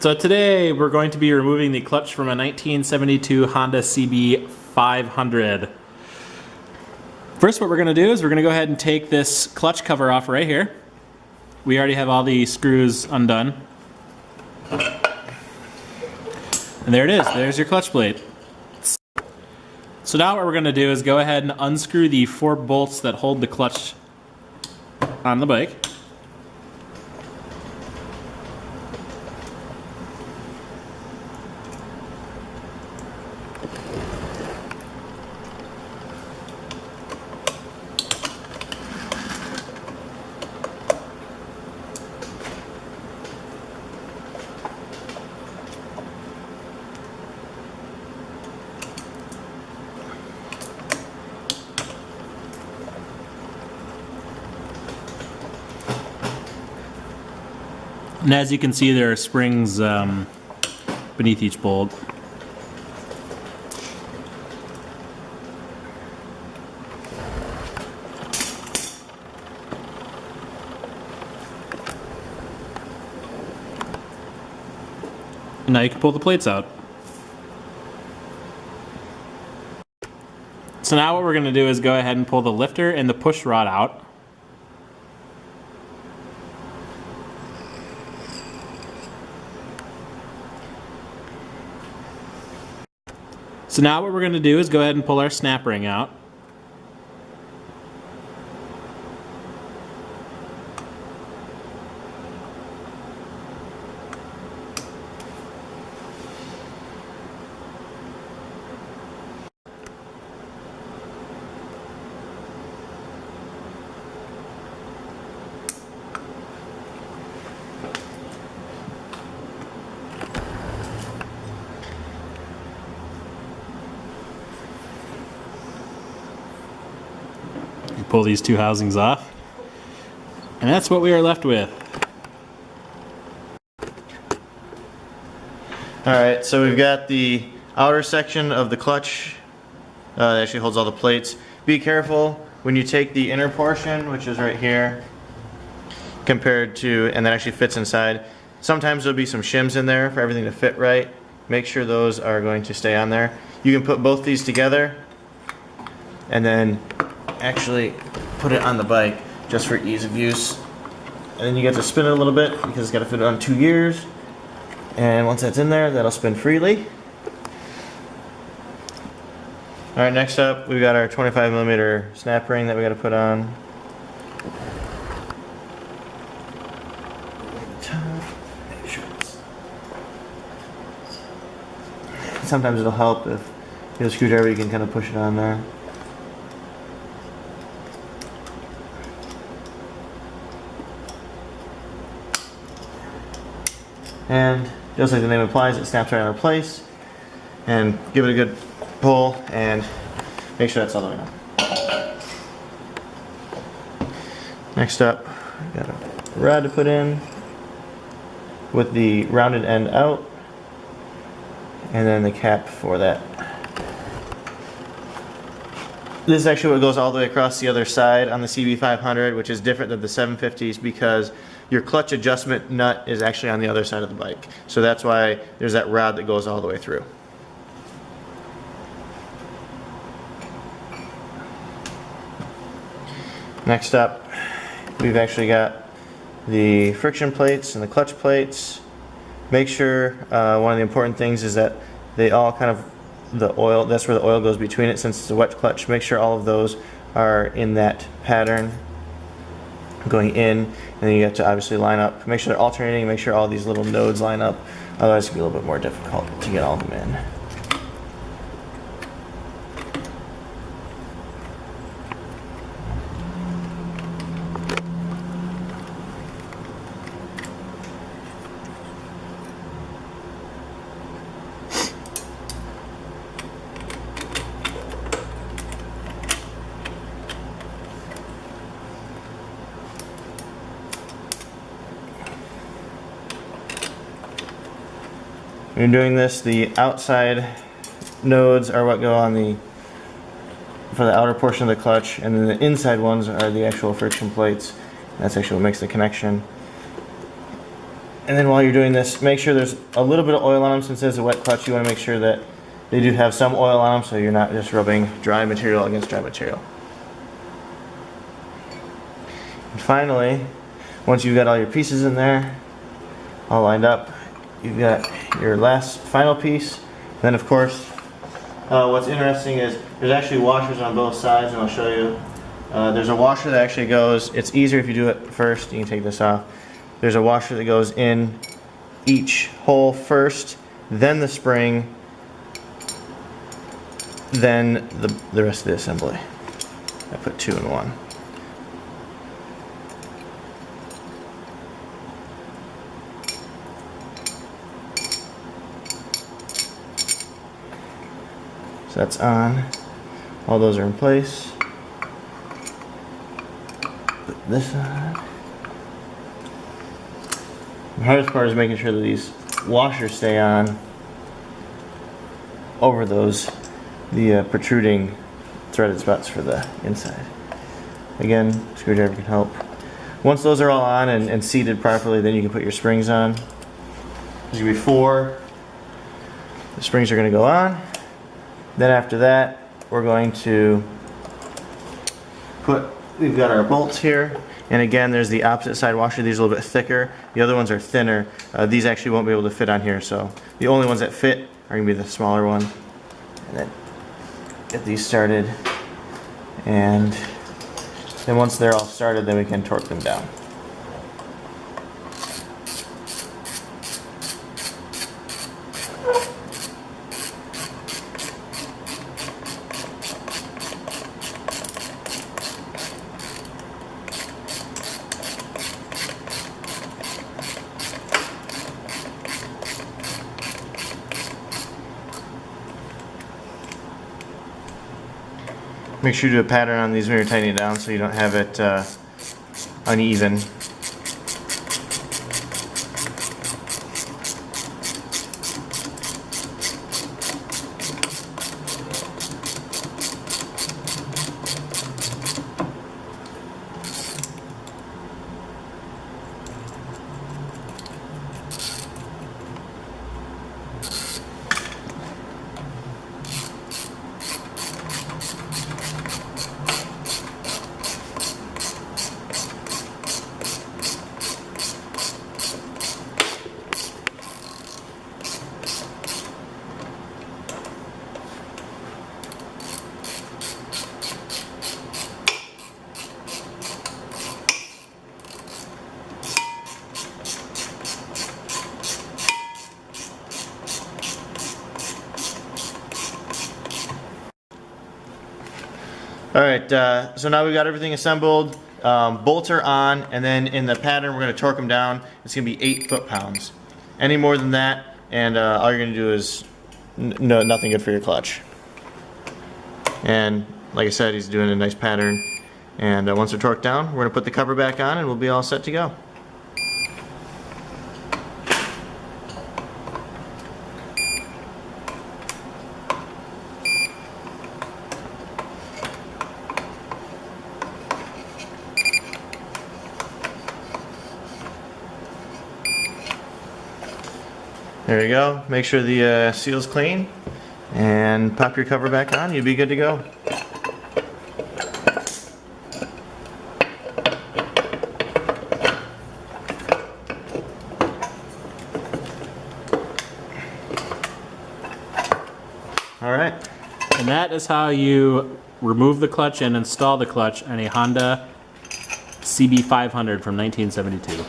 So today we're going to be removing the clutch from a 1972 Honda CB500. First, what we're going to do is we're going to go ahead and take this clutch cover off right here. We already have all the screws undone. And there it is, there's your clutch plate. So now what we're going to do is go ahead and unscrew the 4 bolts that hold the clutch on the bike. And as you can see, there are springs beneath each bolt. And now you can pull the plates out. So now what we're going to do is go ahead and pull the lifter and the push rod out. So now what we're going to do is go ahead and pull our snap ring out. Pull these 2 housings off, and that's what we are left with. Alright, so we've got the outer section of the clutch that actually holds all the plates. Be careful when you take the inner portion, which is right here, compared to, and that actually fits inside. Sometimes there'll be some shims in there for everything to fit right. Make sure those are going to stay on there. You can put both these together and then actually put it on the bike just for ease of use, and then you get to spin it a little bit because it's got to fit on 2 gears, and once that's in there, that'll spin freely. Alright, next up we've got our 25mm snap ring that we got to put on. Sometimes it'll help if you have a screwdriver, you can kind of push it on there. And just like the name implies, it snaps right in place. And give it a good pull and make sure that's all the way down. Next up, we got a rod to put in with the rounded end out, and then the cap for that. This is actually what goes all the way across the other side on the CB500, which is different than the 750s because your clutch adjustment nut is actually on the other side of the bike. So that's why there's that rod that goes all the way through. Next up, we've actually got the friction plates and the clutch plates. Make sure, one of the important things is that they all kind of, the oil, that's where the oil goes between it since it's a wet clutch. Make sure all of those are in that pattern going in, and then you have to obviously line up. Make sure they're alternating, make sure all these little nodes line up, otherwise it's going to be a little bit more difficult to get all of them in. When you're doing this, the outside nodes are what go on for the outer portion of the clutch, and then the inside ones are the actual friction plates. That's actually what makes the connection. And then while you're doing this, make sure there's a little bit of oil on them. Since it's a wet clutch, you want to make sure that they do have some oil on them so you're not just rubbing dry material against dry material. And finally, once you've got all your pieces in there, all lined up, you've got your last final piece. Then of course, what's interesting is there's actually washers on both sides, and I'll show you. There's a washer that actually goes, it's easier if you do it first, you can take this off. There's a washer that goes in each hole first, then the spring, then the rest of the assembly. I put 2 in 1. So that's on. All those are in place. Put this on. The hardest part is making sure that these washers stay on over the protruding threaded spots for the inside. Again, screwdriver can help. Once those are all on and seated properly, then you can put your springs on. There's going to be 4. The springs are going to go on. Then after that, we're going to we've got our bolts here. And again, there's the opposite side washer. These are a little bit thicker. The other ones are thinner. These actually won't be able to fit on here. So the only ones that fit are going to be the smaller one. And then get these started. And then once they're all started, then we can torque them down. Make sure you do a pattern on these when you're tightening it down so you don't have it uneven. Alright, so now we've got everything assembled. Bolts are on, and then in the pattern we're going to torque them down. It's going to be 8 foot-pounds. Any more than that, and all you're going to do is nothing good for your clutch. And like I said, he's doing a nice pattern. And once they're torqued down, we're going to put the cover back on and we'll be all set to go. There you go. Make sure the seal's clean and pop your cover back on. You'll be good to go. Alright. And that is how you remove the clutch and install the clutch on a Honda CB500 from 1972.